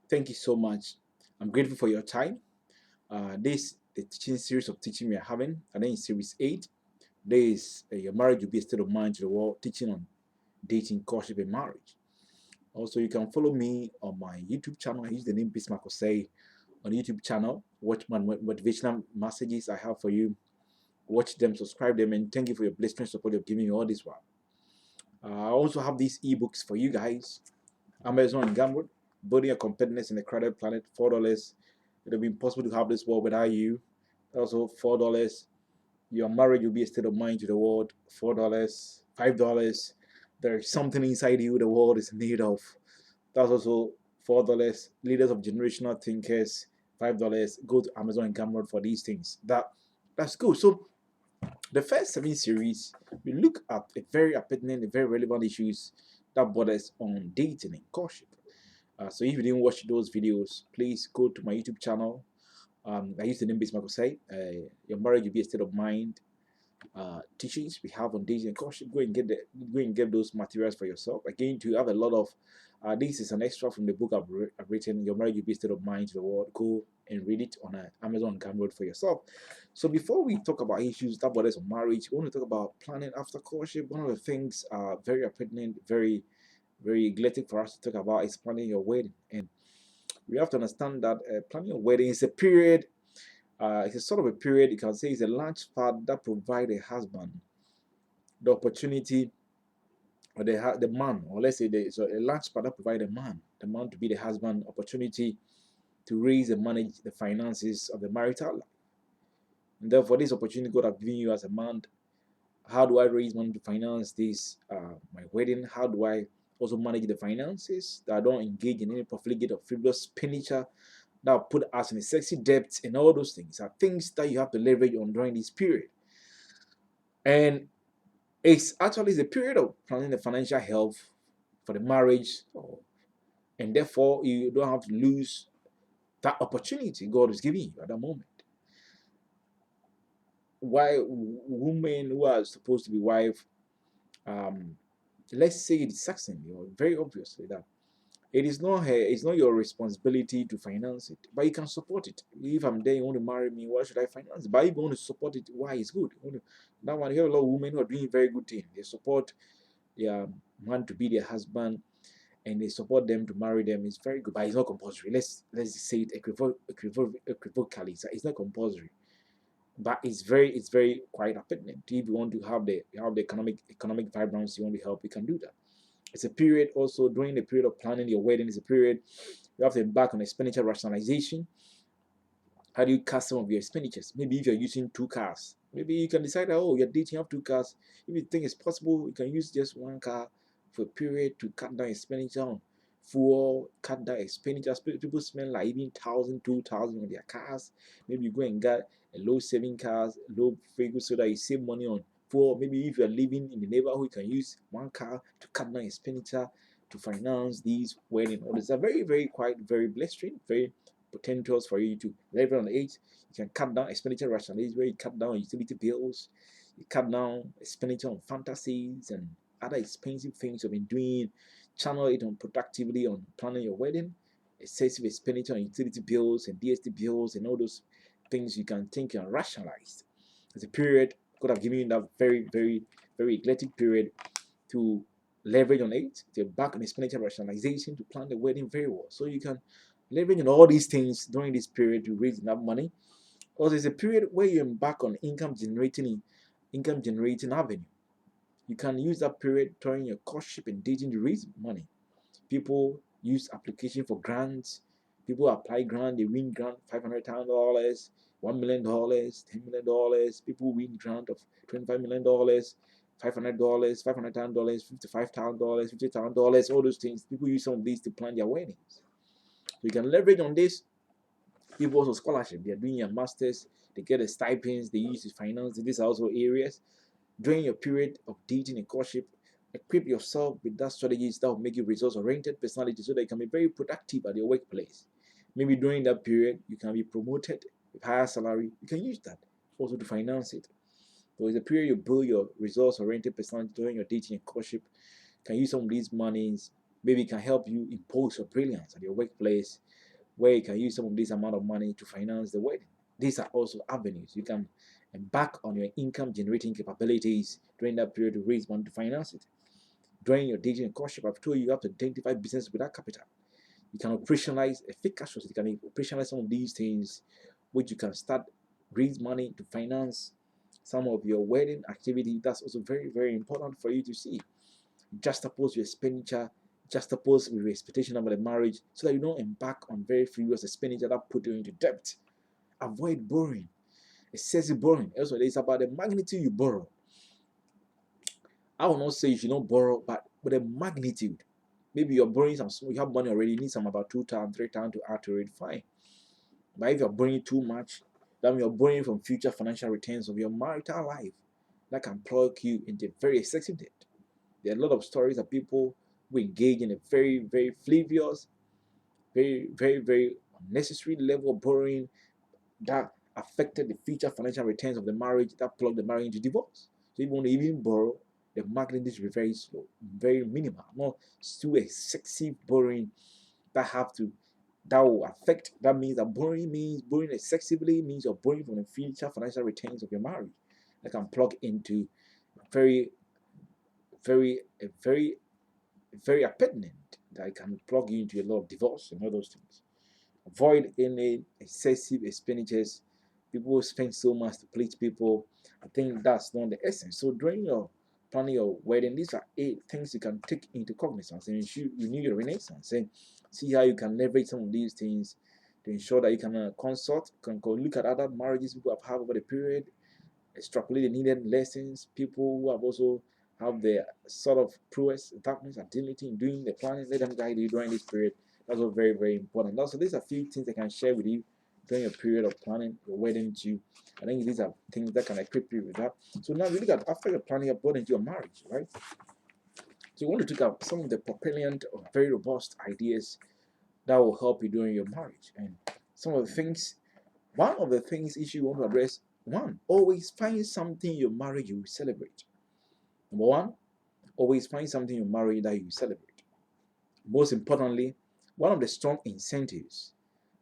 Thank you so much. I'm grateful for your time. This the teaching series of teaching we are having, and then in series 8, there is your marriage will be a state of mind to the world, teaching on dating, courtship, and marriage. Also, you can follow me on my YouTube channel. I use the name Bismarck Osei on the YouTube channel. Watch my motivational messages I have for you. Watch them, subscribe them, and thank you for your blessing support you're giving me all this while. I also have these ebooks for you guys. Amazon and Gumroad, building your competitiveness in a crowded planet, $4. It'll be impossible to have this world without you. Also, $4. Your marriage will be a state of mind to the world, $4. $5. There's something inside you the world is in need of. That's also $4. Leaders of generational thinkers, $5. Go to Amazon and Gumroad for these things. That's good. So the first 7 series, we look at a very pertinent, very relevant issues that borders on dating and courtship. So if you didn't watch those videos, please go to my YouTube channel. I use the name Bismarck say, your marriage will be a state of mind. Teachings we have on dating and courtship. Go and get those materials for yourself. Again, to have a lot of this is an extra from the book I've written. Your marriage will be a state of mind to the world. Go and read it on Amazon Gumroad for yourself. So before we talk about issues that borders on marriage, we want to talk about planning after courtship. One of the things very pertinent, very eclectic for us to talk about is planning your wedding. And we have to understand that planning a wedding is a period. It's a sort of a period you can say is a large part that provide a husband the opportunity, or the man, or let's say so a large part that provide the man to be the husband, opportunity to raise and manage the finances of the marital life. And therefore, this opportunity God have given you as a man. How do I raise money to finance this my wedding? How do I also manage the finances that I don't engage in any profligate or frivolous expenditure that will put us in a sexy debt, and all those things are things that you have to leverage on during this period. And it's actually the period of planning the financial health for the marriage, and therefore you don't have to lose that opportunity God is giving you at that moment. Why women who are supposed to be wife, um, let's say it's Saxon, very obviously that it's not your responsibility to finance it, but you can support it. If I'm there, you want to marry me, why should I finance it? But if you want to support it, why it's good. That one, you have a lot of women who are doing very good things. They support their man to be their husband, and they support them to marry them. It's very good, but it's not compulsory. Let's say it equivocally. It's not compulsory, but it's very quite pertinent. If you want to have the economic vibrancy, you want to help, you can do that. It's a period also during the period of planning your wedding. Is a period you have to embark on expenditure rationalization. How do you cut some of your expenditures? Maybe if you're using 2 cars, maybe you can decide that, oh, you're dating, you have 2 cars. If you think it's possible, you can use just 1 car for a period to cut down expenditure on fuel, cut down expenditure. People spend like even 1,000, 2,000 on their cars. Maybe you go and get a low saving cars, low vehicle, so that you save money on fuel. Maybe if you're living in the neighborhood, you can use 1 car to cut down expenditure to finance these wedding orders. Are very quite very blistering, very potentials for you to level on age. You can cut down expenditure rationalization, where you cut down utility bills, you cut down expenditure on fantasies and other expensive things you've been doing. Channel it on productively on planning your wedding. Excessive expenditure on utility bills and DST bills and all those things you can think and rationalize. It's a period could have given you that very eclectic period to leverage on it, to back on expenditure rationalization, to plan the wedding very well. So you can leverage on all these things during this period to raise enough money. Also, it's a period where you embark on income generating avenue. You can use that period during your courtship and dating to raise money. People use application for grants. People apply grant, they win grant $500,000, $1 million, $10 million. People win grant of $25 million, $500, $500,000, $55,000, $50,000. All those things. People use some of these to plan their weddings. So you can leverage on this. People also scholarship. They are doing your masters. They get the stipends. They use to finance. These are also areas during your period of dating and courtship. Equip yourself with that strategies that will make you results-oriented personality so that you can be very productive at your workplace. Maybe during that period, you can be promoted with higher salary. You can use that also to finance it. So it's a period you build your results-oriented personality during your dating and courtship. You can use some of these monies, Maybe it can help you impose your brilliance at your workplace, where you can use some of this amount of money to finance the wedding. These are also avenues you can embark on your income generating capabilities during that period to raise money to finance it. During your dating and courtship, I've told you, you have to identify business without capital. You can operationalize a fake cash flow. You can operationalize some of these things, which you can start raise money to finance some of your wedding activity. That's also very, very important for you to see. Juxtapose your expenditure, juxtapose with your expectation about the marriage, so that you don't embark on very frivolous expenditure that put you into debt. Avoid borrowing, excessive borrowing. Also, it's about the magnitude you borrow. I will not say you should not borrow, but the magnitude. Maybe you're borrowing some, you have money already, you need some about 2 times, 3 times to add to it, fine. But if you're borrowing too much, then you're borrowing from future financial returns of your marital life that can plug you into very excessive debt. There are a lot of stories of people who engage in a very, very frivolous, very, very, very unnecessary level of borrowing that affected the future financial returns of the marriage, that plugged the marriage into divorce. So if you want to even borrow, the magnitude should be very slow, very minimal, not too excessive borrowing that will affect. That means that borrowing excessively means you're borrowing from the future financial returns of your marriage that can plug into very, very, a very, very appendant that can plug you into a lot of divorce and all those things. Avoid any excessive expenditures. People spend so much to please people. I think that's not the essence. So during your planning your wedding, these are 8 things you can take into cognizance and you need your renaissance and see how you can leverage some of these things to ensure that you can consult, can go look at other marriages people have had over the period, extrapolate the needed lessons. People who have also have the sort of prowess, darkness, ability in doing the planning, let them guide you during this period. That's all very, very important. Also, these are a few things I can share with you during your period of planning your wedding too. I think these are things that can equip you with that. So now we look at after you're planning your wedding to your marriage, right? So you want to take up some of the propellant or very robust ideas that will help you during your marriage. And some of the things, one of the things issue you want to address, one, always find something in your marriage you will celebrate. Number one, always find something in your marriage that you will celebrate. Most importantly, one of the strong incentives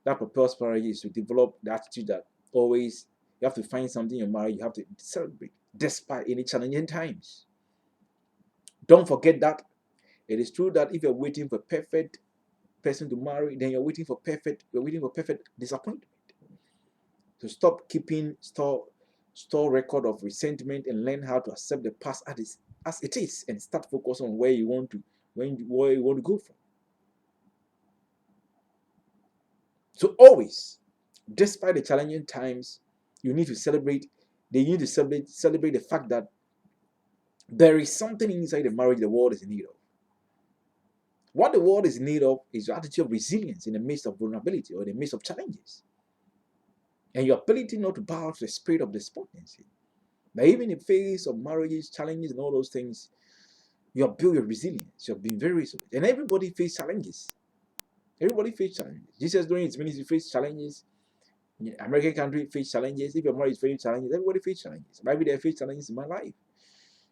that propels marriage is to develop the attitude that always you have to find something in your marriage you have to celebrate despite any challenging times. Don't forget that it is true that if you're waiting for perfect person to marry, then you're waiting for perfect disappointment. So stop keeping store record of resentment and learn how to accept the past as it is and start focus on where you want to go from. So always, despite the challenging times, you need to celebrate. They need to celebrate the fact that there is something inside the marriage the world is in need of. What the world is in need of is your attitude of resilience in the midst of vulnerability or in the midst of challenges. And your ability not to bow to the spirit of despondency. But even in the face of marriages, challenges, and all those things, you have built your resilience. You have been very resilient. And everybody faces challenges. Everybody faces challenges. Jesus during his ministry faced challenges. American country face challenges. If your marriage is facing challenges, everybody faces challenges. Maybe they face challenges in my life.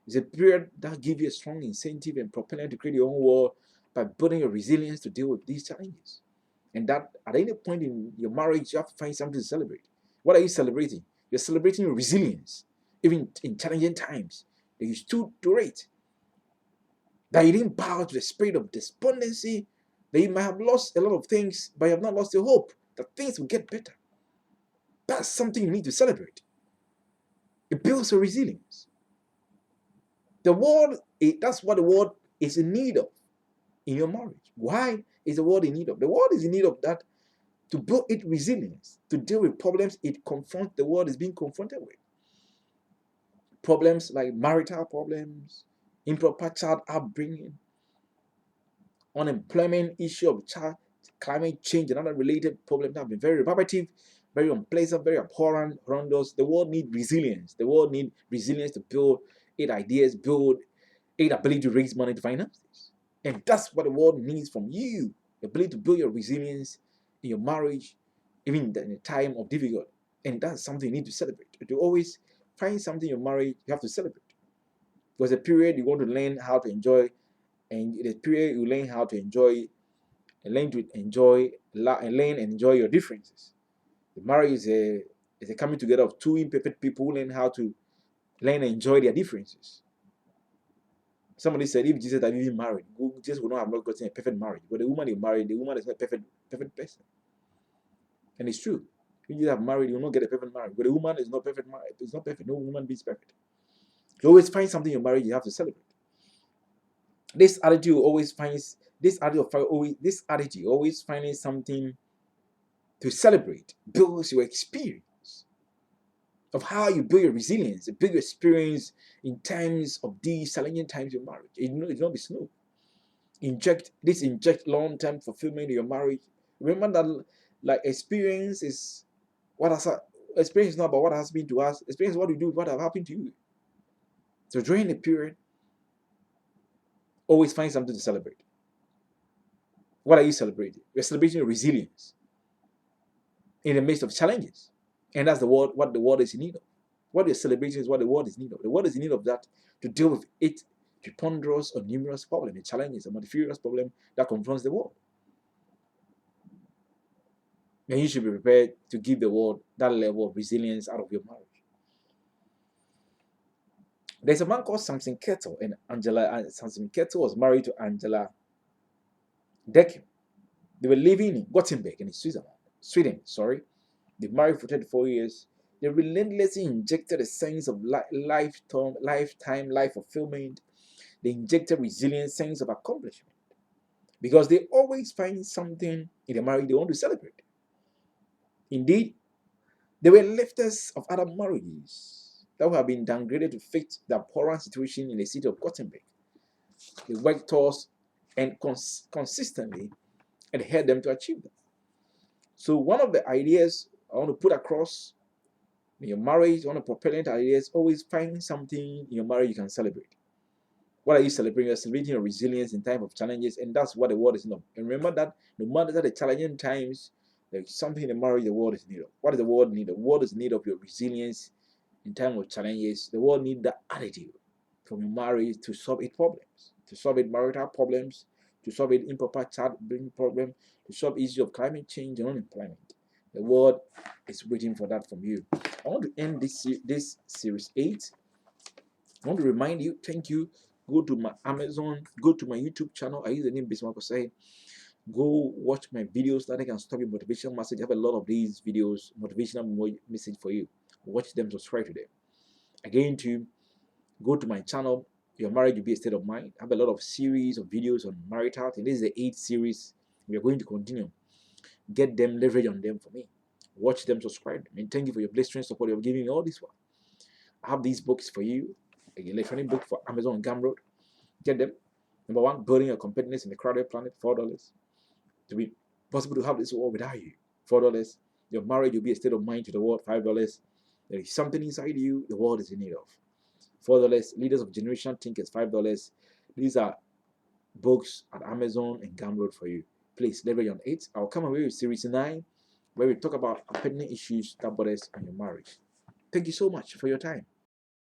It's a period that gives you a strong incentive and propellant to create your own world by building your resilience to deal with these challenges. And that at any point in your marriage, you have to find something to celebrate. What are you celebrating? You're celebrating your resilience, even in challenging times. That you stood to it. That you didn't bow to the spirit of despondency. That you might have lost a lot of things, but you have not lost your hope that things will get better. That's something you need to celebrate. It builds your resilience. The world, that's what the world is in need of in your marriage. Why is the world in need of? The world is in need of that to build its resilience, to deal with problems the world is being confronted with. Problems like marital problems, improper child upbringing, unemployment issue of child, climate change, and other related problems that have been very reverberative, very unpleasant, very abhorrent around us. The world needs resilience. The world needs resilience to build its ideas, build its ability to raise money to finance this. And that's what the world needs from you. The ability to build your resilience in your marriage, even in a time of difficulty. And that's something you need to celebrate. To always find something in your marriage, you have to celebrate. Because a period you want to learn how to enjoy and the period you learn how to enjoy and learn to enjoy and learn and enjoy your differences. The marriage is a coming together of two imperfect people who learn how to learn and enjoy their differences. Somebody said if Jesus had been married, Jesus would not have not gotten a perfect marriage. But the woman he married, the woman is not a perfect person. And it's true. If you have married, you will not get a perfect marriage. But the woman is not perfect. It's not perfect. No woman is perfect. You always find something in your marriage you have to celebrate. This attitude always finds this attitude always finding something to celebrate builds your experience of how you build your resilience, build your experience in times of these challenging times in marriage. It's not be smooth. Inject long-term fulfillment in your marriage. Remember that like experience is what has experience is not about what has been to us. Experience is what we do, what have happened to you. So during the period, always find something to celebrate. What are you celebrating? You're celebrating your resilience in the midst of challenges. And that's what the world is in need of. What you're celebrating is what the world is in need of. The world is in need of that to deal with it, to ponderous or numerous problems, the challenges, the multifarious problem that confronts the world. And you should be prepared to give the world that level of resilience out of your marriage. There's a man called Samson Kettle, and Samson Kettle was married to Angela Deckham. They were living in Gothenburg in Sweden. They married for 34 years. They relentlessly injected a sense of lifetime life fulfillment. They injected resilience, sense of accomplishment. Because they always find something in the marriage they want to celebrate. Indeed, they were lifters of other marriages that have been downgraded to fit the abhorrent situation in the city of Gothenburg. They worked towards and consistently and helped them to achieve them. So one of the ideas I want to put across in your marriage, one of the propellant ideas, always find something in your marriage you can celebrate. What are you celebrating? You're celebrating your resilience in time of challenges, and that's what the world is in need of. And remember that no matter the challenging times, there's something in the marriage the world is in need of. What does the world need? The world is in need of your resilience in time of challenges. The world needs that attitude from your marriage to solve its problems, to solve its marital problems, to solve its improper childbearing problem, to solve issues of climate change and unemployment. The world is waiting for that from you. I want to end this series 8. I want to remind you, thank you. Go to my Amazon, go to my YouTube channel. I use the name Bismarck Osei. Go watch my videos that I can stop your motivational message. I have a lot of these videos, motivational message for you. Watch them, subscribe to them. Again, to go to my channel, Your Marriage Will Be a State of Mind. I have a lot of series of videos on marital. And this is the 8th series. We are going to continue. Get them, leverage on them for me. Watch them, subscribe them. And thank you for your blistering support. You're giving me all this one. I have these books for you. An electronic book for Amazon and Gumroad. Get them. Number 1, Building Your Competitiveness in the Crowded Planet, $4. To be possible to have this world without you, $4. Your marriage will be a state of mind to the world, $5. There is something inside you the world is in need of, $4. Leaders of Generation Thinkers, $5. These are books at Amazon and Gumroad for you. Please leverage on it. I'll come away with series 9, where we talk about pertinent issues that bother us in your marriage. Thank you so much for your time.